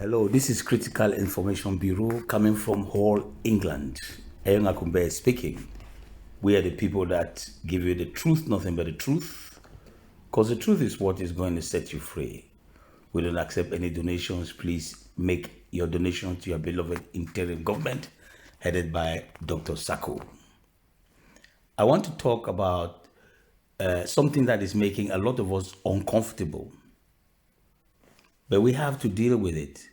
Hello, this is Critical Information Bureau coming from Hull, England. Eyong Akumbe speaking. We are the people that give you the truth, nothing but the truth. Because the truth is what is going to set you free. We don't accept any donations. Please make your donation to your beloved interim government headed by Dr. Sako. I want to talk about something that is making a lot of us uncomfortable, but we have to deal with it.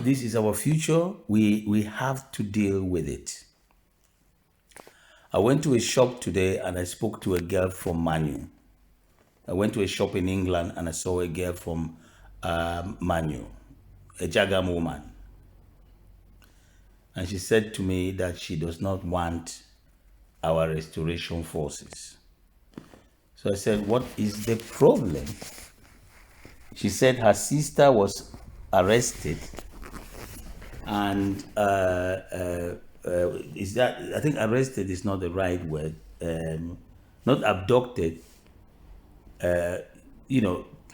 This is our future. We have to deal with it. I went to a shop today and I spoke to a girl from Manu. I went to a shop in England and I saw a girl from Manu, a Jagam woman. And she said to me that she does not want our restoration forces. So I said, what is the problem? She said her sister was arrested and is that, I think arrested is not the right word, not abducted,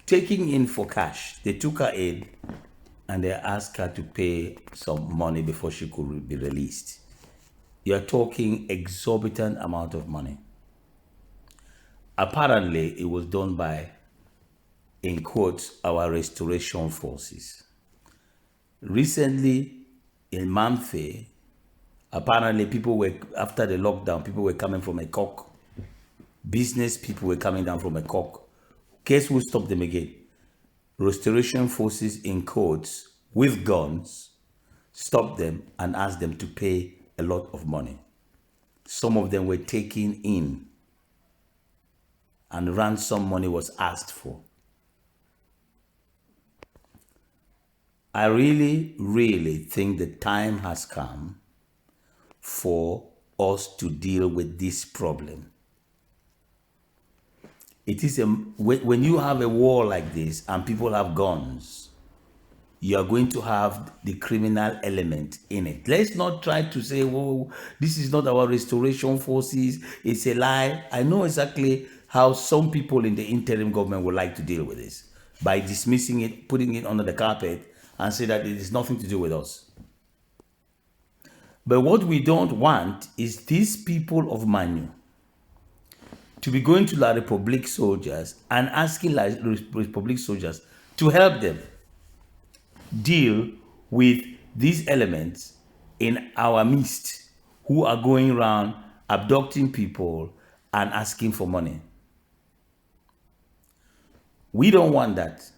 taking in for cash. They took her in and they asked her to pay some money before she could be released. You're talking exorbitant amount of money. Apparently, it was done by, in quotes, our restoration forces. Recently, in Mamfe, apparently people were, after the lockdown, people were coming from a cock. Business people were coming down from a cock. Guess who stopped them again? Restoration forces, in quotes, with guns, stopped them and asked them to pay a lot of money. Some of them were taken in and ransom money was asked for. I really, really think the time has come for us to deal with this problem. It is when you have a war like this and people have guns, you are going to have the criminal element in it. Let's not try to say, "Whoa, this is not our restoration forces." It's a lie. I know exactly how some people in the interim government would like to deal with this by dismissing it, putting it under the carpet, and say that it is nothing to do with us. But what we don't want is these people of Manu to be going to La Republique soldiers and asking La Republique soldiers to help them deal with these elements in our midst who are going around abducting people and asking for money. We don't want that,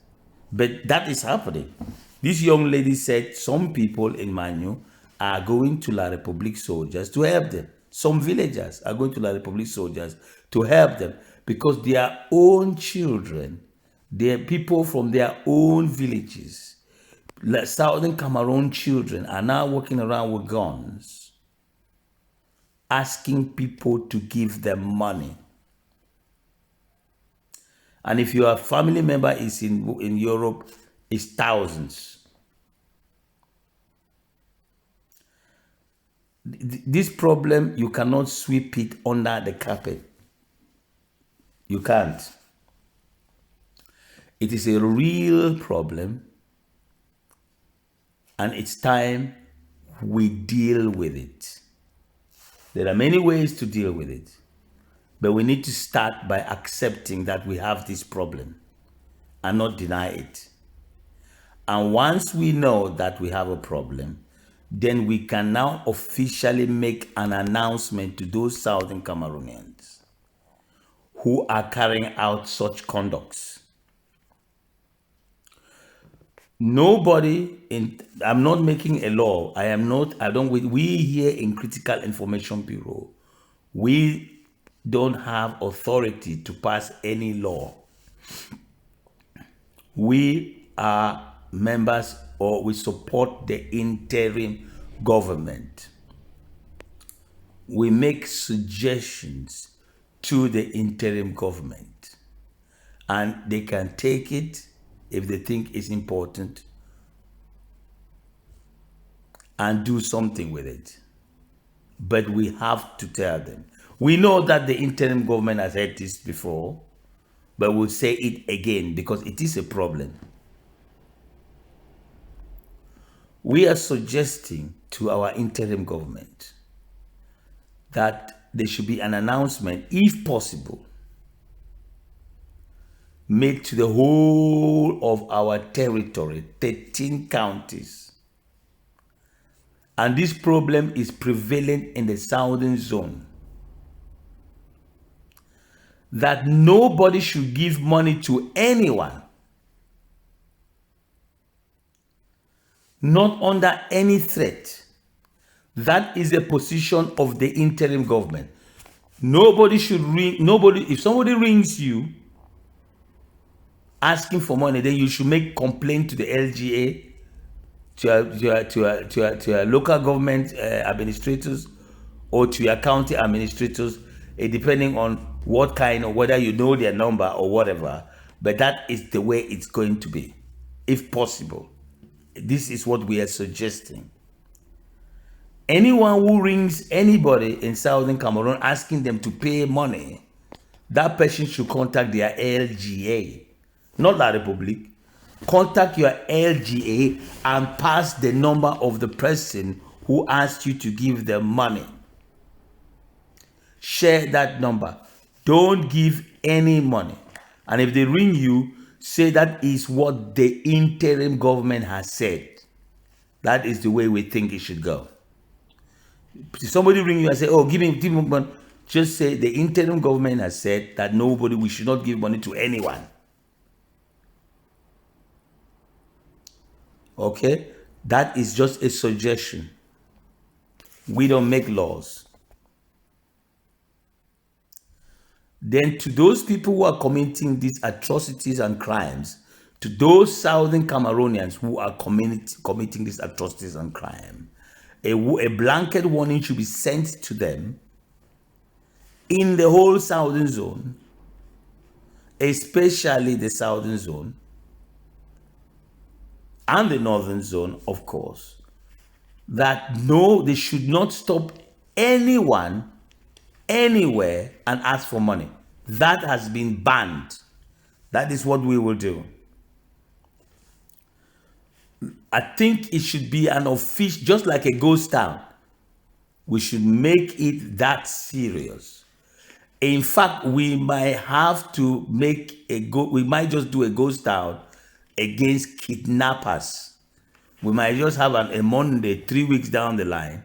but that is happening. This young lady said some people in Manu are going to La Republique soldiers to help them. Some villagers are going to La Republique soldiers to help them because their own children, their people from their own villages, Southern Cameroon children are now walking around with guns, asking people to give them money. And if your family member is in Europe, it's thousands. This problem, you cannot sweep it under the carpet. You can't. It is a real problem, and it's time we deal with it. There are many ways to deal with it, but we need to start by accepting that we have this problem and not deny it. And once we know that we have a problem, then we can now officially make an announcement to those Southern Cameroonians who are carrying out such conducts. I'm not making a law. We here in Critical Information Bureau, we don't have authority to pass any law. We are members, or we support the interim government. We make suggestions to the interim government and they can take it if they think it's important and do something with it. But we have to tell them. We know that the interim government has said this before, but we'll say it again because it is a problem. We are suggesting to our interim government that there should be an announcement, if possible, made to the whole of our territory, 13 counties. And this problem is prevalent in the southern zone. That nobody should give money to anyone, not under any threat. That is a position of the interim government. Nobody should ring, if somebody rings you asking for money, then you should make complaint to the LGA, to your local government administrators, or to your county administrators, depending on what kind, or whether you know their number or whatever. But that is the way it's going to be, if possible. This is what we are suggesting. Anyone who rings anybody in Southern Cameroon asking them to pay money, that person should contact their LGA, not La Republique. Contact your LGA and pass the number of the person who asked you to give them money. Share that number. Don't give any money. And if they ring you, say that is what the interim government has said. That is the way we think it should go. If somebody ring you and say, oh, give me money, just say the interim government has said that we should not give money to anyone. Okay? That is just a suggestion. We don't make laws. Then to those people who are committing these atrocities and crimes, to those Southern Cameroonians who are committing these atrocities and crime, a blanket warning should be sent to them in the whole southern zone, especially the southern zone and the northern zone, of course, that no, they should not stop anyone anywhere and ask for money. That has been banned. That is what we will do. I think it should be an official, just like a ghost town. We should make it that serious. In fact, we might have to we might just do a ghost town against kidnappers. We might just have a Monday 3 weeks down the line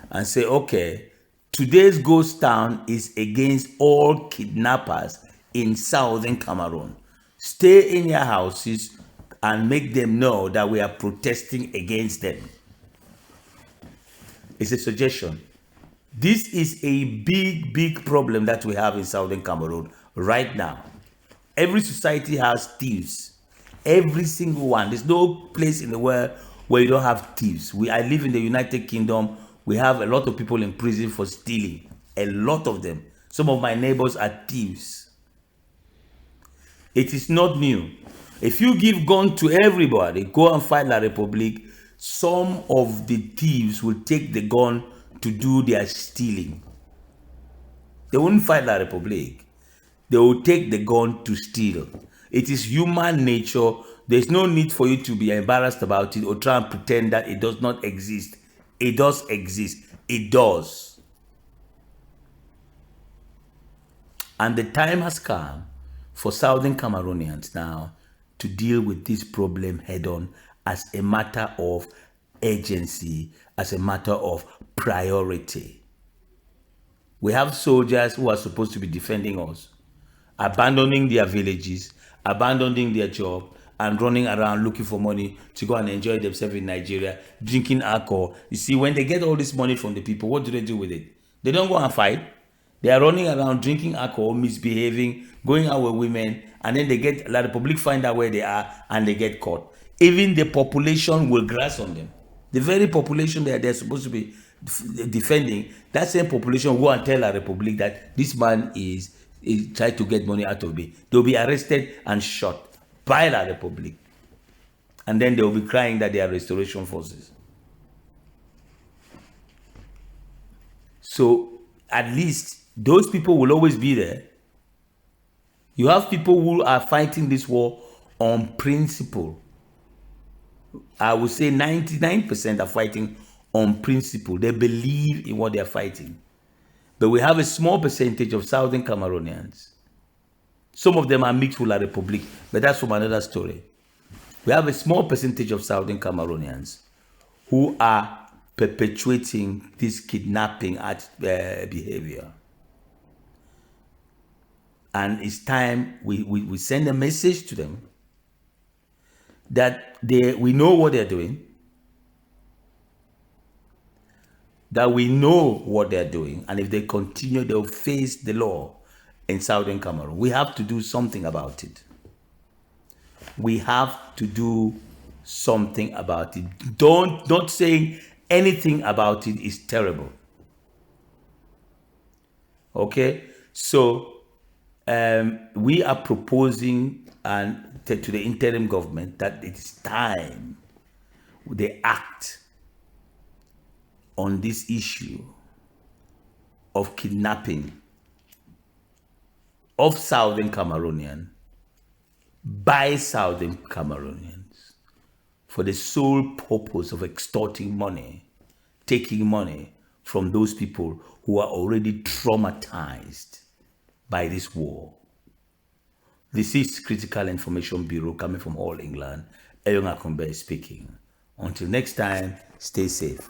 and say, okay, today's ghost town is against all kidnappers in Southern Cameroon. Stay in your houses and make them know that we are protesting against them. It's a suggestion. This is a big, big problem that we have in Southern Cameroon right now. Every society has thieves. Every single one. There's no place in the world where you don't have thieves. I live in the United Kingdom. We have a lot of people in prison for stealing. A lot of them. Some of my neighbors are thieves. It is not new. If you give gun to everybody, go and fight La Republique, some of the thieves will take the gun to do their stealing. They won't fight La Republique. They will take the gun to steal. It is human nature. There's no need for you to be embarrassed about it or try and pretend that it does not exist. It does exist. It does. And the time has come for Southern Cameroonians now to deal with this problem head on as a matter of urgency, as a matter of priority. We have soldiers who are supposed to be defending us, abandoning their villages, abandoning their job, and running around looking for money to go and enjoy themselves in Nigeria, drinking alcohol. You see, when they get all this money from the people, what do they do with it? They don't go and fight. They are running around drinking alcohol, misbehaving, going out with women, and then they get La Republique, find out where they are, and they get caught. Even the population will grass on them. The very population that they're supposed to be defending, that same population will go and tell La Republique that this man is trying to get money out of me. They'll be arrested and shot by La Republique. And then they'll be crying that they are restoration forces. So at least those people will always be there. You have people who are fighting this war on principle. I would say 99% are fighting on principle. They believe in what they're fighting. But we have a small percentage of Southern Cameroonians. Some of them are mixed with La République, but that's from another story. We have a small percentage of Southern Cameroonians who are perpetuating this kidnapping behavior. And it's time we send a message to them that we know what they're doing, that we know what they're doing, and if they continue, they'll face the law in Southern Cameroon. We have to do something about it. We have to do something about it. Don't saying anything about it is terrible. Okay, so we are proposing to the interim government that it is time they act on this issue of kidnapping of Southern Cameroonian by Southern Cameroonians for the sole purpose of extorting money, taking money from those people who are already traumatized by this war. This is Critical Information Bureau coming from all England. Eyong Akombe speaking. Until next time, stay safe.